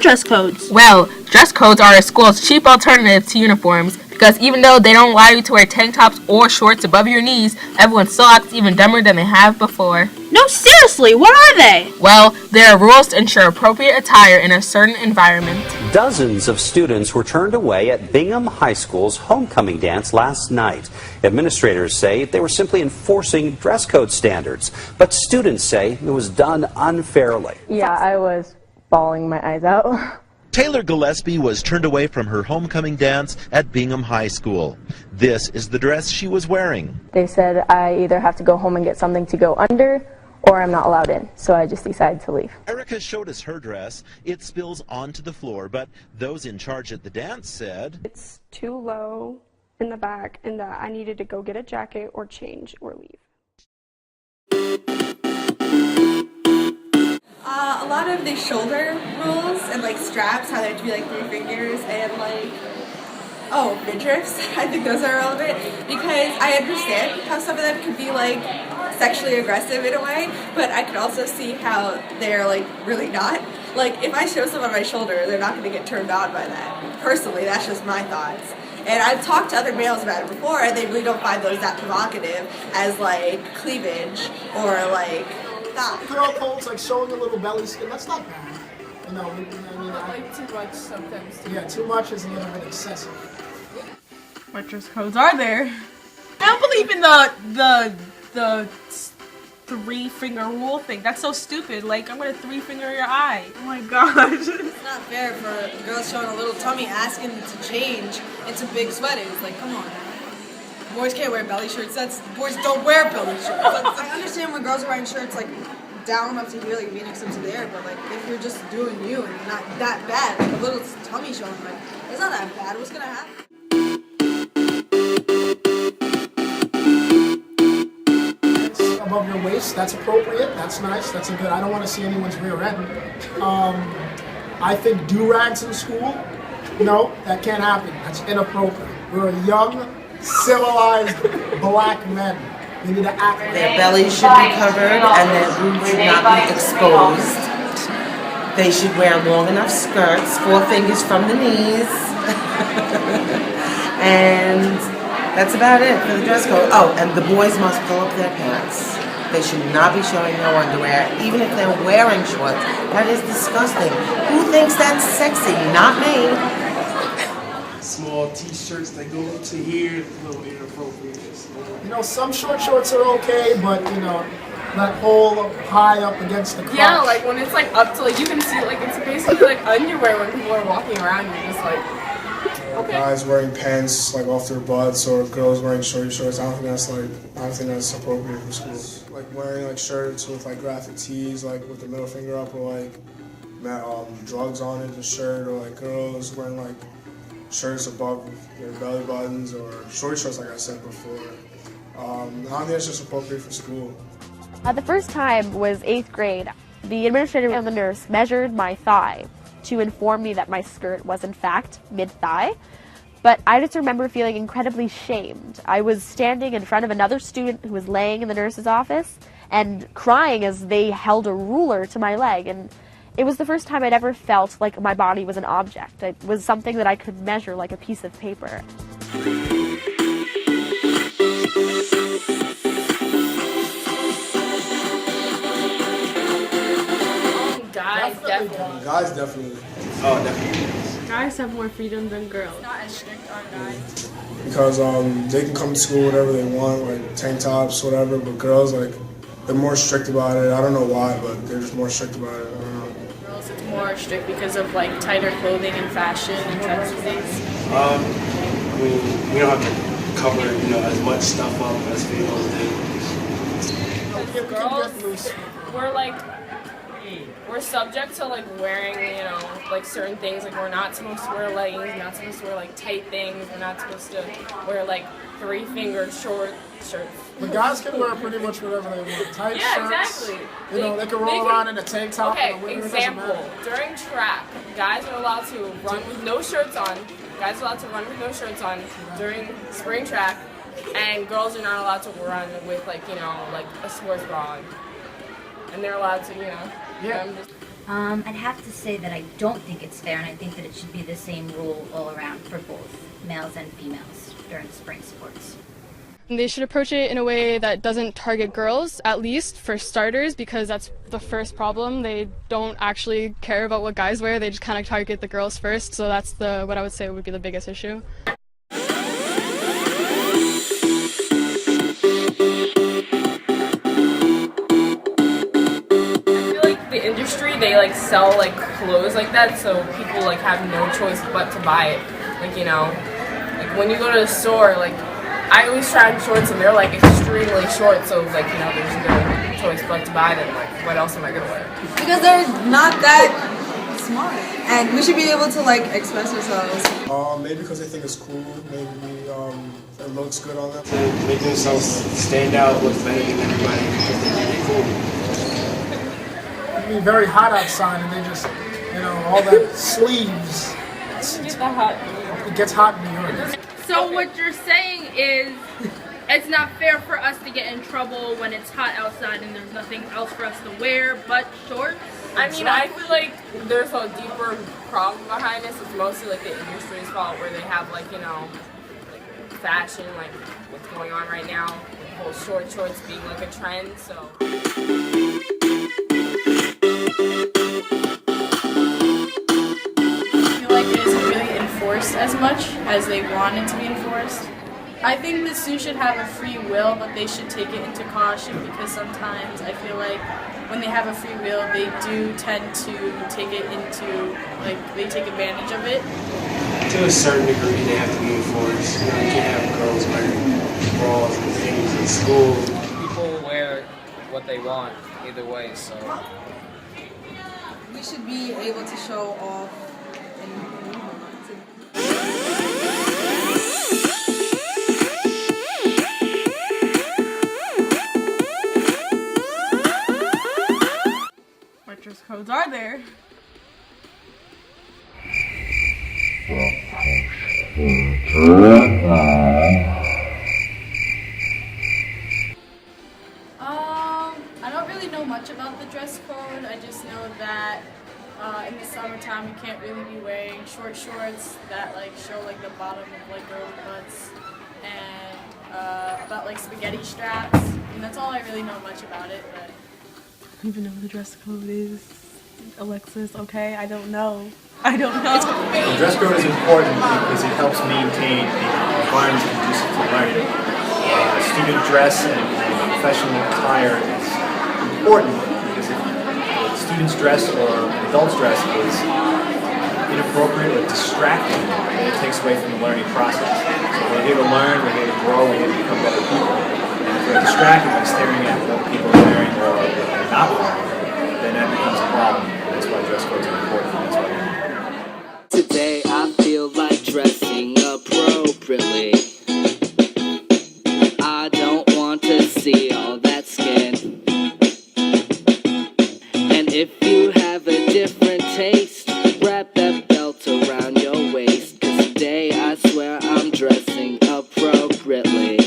dress codes? Well, dress codes are a school's cheap alternative to uniforms because even though they don't allow you to wear tank tops or shorts above your knees, everyone still acts even dumber than they have before. No, seriously, what are they? Well, there are rules to ensure appropriate attire in a certain environment. Dozens of students were turned away at Bingham High School's homecoming dance last night. Administrators say they were simply enforcing dress code standards, but students say it was done unfairly. Yeah, I was bawling my eyes out. Taylor Gillespie was turned away from her homecoming dance at Bingham High School. This is the dress she was wearing. They said I either have to go home and get something to go under, or I'm not allowed in, so I just decided to leave. Erica showed us her dress. It spills onto the floor, but those in charge at the dance said it's too low in the back and that I needed to go get a jacket or change or leave. A lot of the shoulder rules and like straps, how they have to be like 3 fingers, and like, midriffs, I think those are relevant because I understand how some of them can be like sexually aggressive in a way, but I can also see how they're like really not. Like if I show someone my shoulder, they're not going to get turned on by that. Personally, that's just my thoughts. And I've talked to other males about it before, and they really don't find those that provocative as like cleavage or like thigh. Girl codes, like showing a little belly skin, that's not bad. You know, Like too much sometimes. Yeah, too much is a little bit excessive. What dress codes are there? I don't believe in the 3-finger rule thing. That's so stupid. Like, I'm gonna 3-finger your eye. Oh my gosh. It's not fair for girls showing a little tummy asking to change into big sweaters. Like, come on. Boys can't wear belly shirts. Boys don't wear belly shirts. I understand when girls are wearing shirts like down up to here, like V-necks up to there, but like if you're just doing you and you're not that bad, like a little tummy showing, like it's not that bad. What's gonna happen? Above your waist, that's appropriate, that's nice, that's a good, I don't want to see anyone's rear end. I think do-rags in school, no, that can't happen, that's inappropriate. We're young, civilized black men. We need to act. Their bellies should be covered and their boobs should not be exposed. They should wear long enough skirts, 4 fingers from the knees. And that's about it for the dress code. Oh, and the boys must pull up their pants. They should not be showing no underwear, even if they're wearing shorts. That is disgusting. Who thinks that's sexy? Not me. Small t-shirts that go up to here, a little inappropriate. You know, some short shorts are okay, but you know, that whole high up against the crotch. Yeah, like when it's like up to like you can see it, like it's basically like underwear when people are walking around. You're just like, okay. Guys wearing pants like off their butts or girls wearing shorty shorts. I don't think that's appropriate for school. Like wearing like shirts with like graphic tees, like with the middle finger up, or like drugs on it, the shirt, or like girls wearing like shirts above their belly buttons or short shorts, like I said before. I don't think it's just appropriate for school. The first time was 8th grade. The administrator and the nurse measured my thigh to inform me that my skirt was in fact mid-thigh, but I just remember feeling incredibly shamed. I was standing in front of another student who was laying in the nurse's office and crying as they held a ruler to my leg, and it was the first time I'd ever felt like my body was an object. It was something that I could measure like a piece of paper. Guys definitely. Oh, definitely. Guys have more freedom than girls. It's not as strict on guys. Because they can come to school whatever they want, like tank tops, whatever. But girls, like, they're more strict about it. I don't know why, but they're just more strict about it. I don't know. Girls, it's more strict because of like tighter clothing and fashion and types of things. I mean, we don't have to cover, as much stuff up as females do. Girls, we're subject to like wearing, like certain things. Like we're not supposed to wear leggings, we're not supposed to wear like tight things, we're not supposed to wear like 3-fingered short shirts. But guys can wear pretty much whatever they want. Tight shirts. Exactly. They can roll around in a tank top. Okay, example. During track, guys are allowed to run with no shirts on. Guys are allowed to run with no shirts on during spring track, and girls are not allowed to run with like a sports bra on. And they're allowed to, Yeah. I'd have to say that I don't think it's fair, and I think that it should be the same rule all around for both males and females during spring sports. They should approach it in a way that doesn't target girls, at least for starters, because that's the first problem. They don't actually care about what guys wear, they just kind of target the girls first, so that's what I would say would be the biggest issue. Industry, they like sell like clothes like that, so people like have no choice but to buy it. Like, you know, like when you go to the store, like I always try on shorts and they're like extremely short, so like, you know, there's no choice but to buy them. Like, what else am I gonna wear? Because they're not that smart, and we should be able to like express ourselves. Maybe because they think it's cool. Maybe it looks good on them. To make themselves stand out, look better than everybody, because they think they're cool. Be very hot outside, and they just, you know, all that sleeves. It gets hot in New York. So what you're saying is it's not fair for us to get in trouble when it's hot outside and there's nothing else for us to wear but shorts? I mean, I feel like there's a deeper problem behind this. It's mostly like the industry's fault, where they have like, you know, like fashion, like what's going on right now, with the whole shorts being like a trend, so. As much as they want it to be enforced. I think the students should have a free will, but they should take it into caution, because sometimes I feel like when they have a free will, they do tend to take it into, like, they take advantage of it. To a certain degree, they have to be enforced. You know, you can't have girls wearing bras and things in school. People wear what they want either way, so. We should be able to show off and what dress codes are there? I don't really know much about the dress code. I just know that in the summertime you can't really be wearing short shorts that like show like the bottom of like girls' butts, and about like spaghetti straps, and that's all I really know much about it. But I don't even know what the dress code is. Alexis, okay? I don't know. I don't know. The dress code is important because it helps maintain an environment conducive to learning. Student dress and professional attire is important because if the student's dress or an adult's dress is inappropriate or distracting, it takes away from the learning process. So we're here to learn, we're here to grow, we're here to become better people. And if we're distracted by staring at what people are wearing or what they're not wearing, then that becomes a problem. That's why dress codes are important. That's why today I feel like dressing appropriately. I don't want to see all that skin. And if you have a different taste, wrap that belt around your waist. 'Cause today I swear I'm dressing appropriately.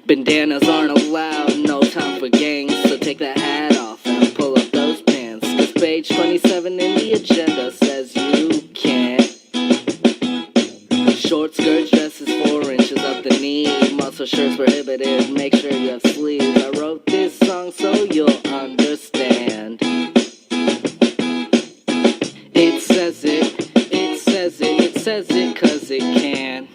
Bandanas aren't allowed, no time for gangs, so take that hat off and pull up those pants. 'Cause page 27 in the agenda says you can't. Short skirt dresses 4 inches up the knee, muscle shirts prohibited, make sure you have sleeves. I wrote this song so you'll understand. It says it 'cause it can.